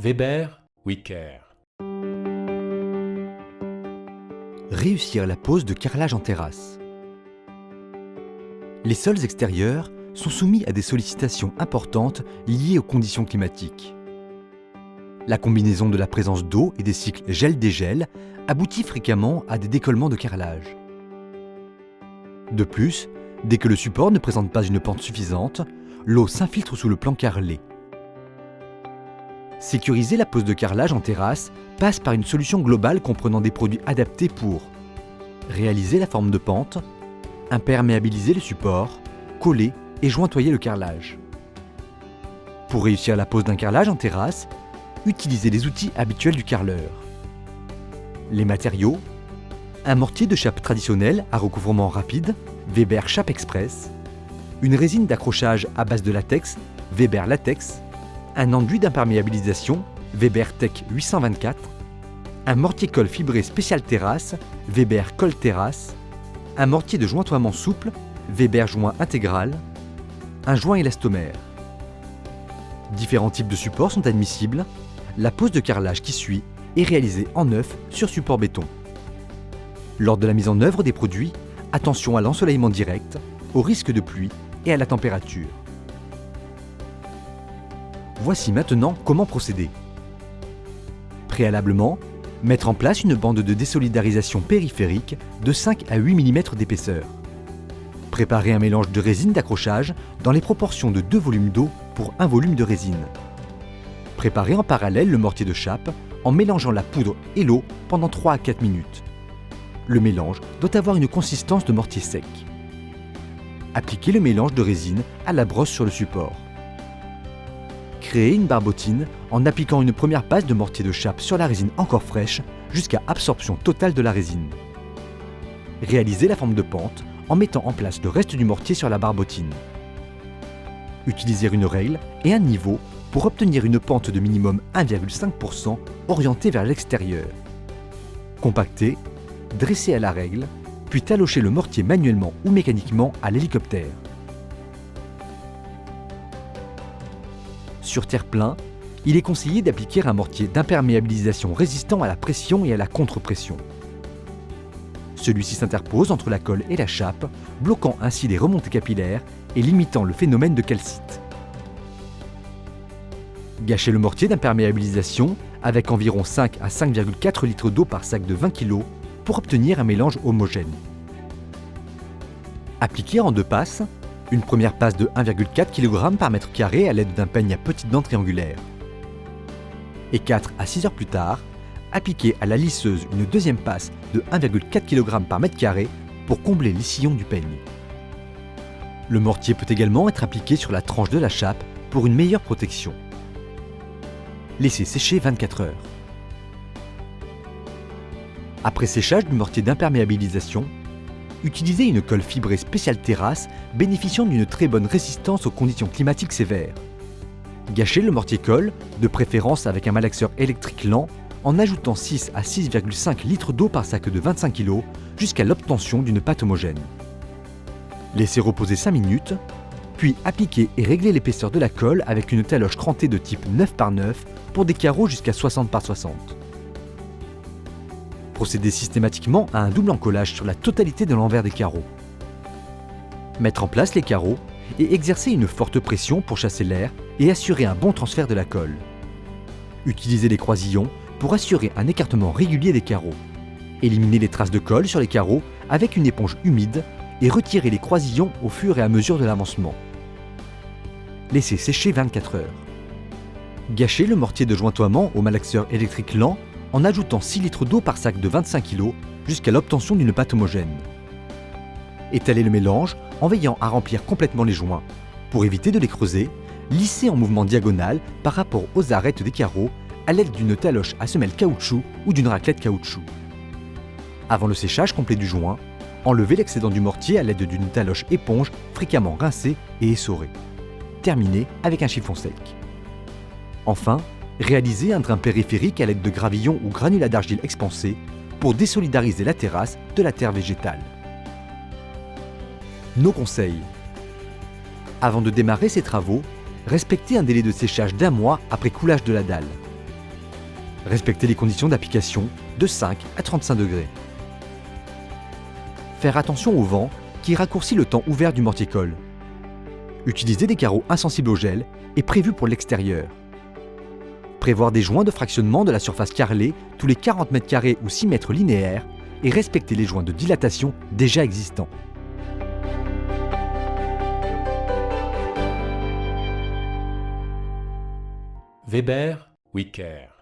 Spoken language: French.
Weber, Wicker. Réussir la pose de carrelage en terrasse. Les sols extérieurs sont soumis à des sollicitations importantes liées aux conditions climatiques. La combinaison de la présence d'eau et des cycles gel-dégel aboutit fréquemment à des décollements de carrelage. De plus, dès que le support ne présente pas une pente suffisante, l'eau s'infiltre sous le plan carrelé. Sécuriser la pose de carrelage en terrasse passe par une solution globale comprenant des produits adaptés pour réaliser la forme de pente, imperméabiliser le support, coller et jointoyer le carrelage. Pour réussir la pose d'un carrelage en terrasse, utilisez les outils habituels du carreleur. Les matériaux: un mortier de chape traditionnel à recouvrement rapide, Weber Chape Express, une résine d'accrochage à base de latex, Weber Latex, un enduit d'imperméabilisation, Weber Tech 824, un mortier-colle fibré spécial terrasse, Weber Colle Terrasse, un mortier de jointoiement souple, Weber Joint Intégral, un joint élastomère. Différents types de supports sont admissibles. La pose de carrelage qui suit est réalisée en neuf sur support béton. Lors de la mise en œuvre des produits, attention à l'ensoleillement direct, au risque de pluie et à la température. Voici maintenant comment procéder. Préalablement, mettre en place une bande de désolidarisation périphérique de 5 à 8 mm d'épaisseur. Préparer un mélange de résine d'accrochage dans les proportions de 2 volumes d'eau pour 1 volume de résine. Préparer en parallèle le mortier de chape en mélangeant la poudre et l'eau pendant 3 à 4 minutes. Le mélange doit avoir une consistance de mortier sec. Appliquer le mélange de résine à la brosse sur le support. Créer une barbotine en appliquant une première passe de mortier de chape sur la résine encore fraîche jusqu'à absorption totale de la résine. Réaliser la forme de pente en mettant en place le reste du mortier sur la barbotine. Utiliser une règle et un niveau pour obtenir une pente de minimum 1,5% orientée vers l'extérieur. Compacter, dresser à la règle, puis talocher le mortier manuellement ou mécaniquement à l'hélicoptère. Sur terre-plein, il est conseillé d'appliquer un mortier d'imperméabilisation résistant à la pression et à la contre-pression. Celui-ci s'interpose entre la colle et la chape, bloquant ainsi les remontées capillaires et limitant le phénomène de calcite. Gâchez le mortier d'imperméabilisation avec environ 5 à 5,4 litres d'eau par sac de 20 kg pour obtenir un mélange homogène. Appliquez en 2 passes, une première passe de 1,4 kg par mètre carré à l'aide d'un peigne à petites dents triangulaires. Et 4 à 6 heures plus tard, appliquez à la lisseuse une deuxième passe de 1,4 kg par mètre carré pour combler les sillons du peigne. Le mortier peut également être appliqué sur la tranche de la chape pour une meilleure protection. Laissez sécher 24 heures. Après séchage du mortier d'imperméabilisation, utilisez une colle fibrée spéciale terrasse bénéficiant d'une très bonne résistance aux conditions climatiques sévères. Gâchez le mortier-colle, de préférence avec un malaxeur électrique lent, en ajoutant 6 à 6,5 litres d'eau par sac de 25 kg jusqu'à l'obtention d'une pâte homogène. Laissez reposer 5 minutes, puis appliquez et réglez l'épaisseur de la colle avec une taloche crantée de type 9 par 9 pour des carreaux jusqu'à 60 par 60. Procédez systématiquement à un double encollage sur la totalité de l'envers des carreaux. Mettre en place les carreaux et exercer une forte pression pour chasser l'air et assurer un bon transfert de la colle. Utilisez les croisillons pour assurer un écartement régulier des carreaux. Éliminez les traces de colle sur les carreaux avec une éponge humide et retirez les croisillons au fur et à mesure de l'avancement. Laissez sécher 24 heures. Gâchez le mortier de jointoiement au malaxeur électrique lent en ajoutant 6 litres d'eau par sac de 25 kg jusqu'à l'obtention d'une pâte homogène. Étalez le mélange en veillant à remplir complètement les joints. Pour éviter de les creuser, lissez en mouvement diagonal par rapport aux arêtes des carreaux à l'aide d'une taloche à semelle caoutchouc ou d'une raclette caoutchouc. Avant le séchage complet du joint, enlevez l'excédent du mortier à l'aide d'une taloche éponge fréquemment rincée et essorée. Terminez avec un chiffon sec. Enfin, réalisez un drain périphérique à l'aide de gravillons ou granulats d'argile expansés pour désolidariser la terrasse de la terre végétale. Nos conseils. Avant de démarrer ces travaux, respectez un délai de séchage d'1 mois après coulage de la dalle. Respecter les conditions d'application de 5 à 35 degrés. Faire attention au vent qui raccourcit le temps ouvert du mortier-colle. Utiliser des carreaux insensibles au gel est prévu pour l'extérieur. Prévoir des joints de fractionnement de la surface carrelée tous les 40 mètres carrés ou 6 mètres linéaires et respecter les joints de dilatation déjà existants. Weber, We Care.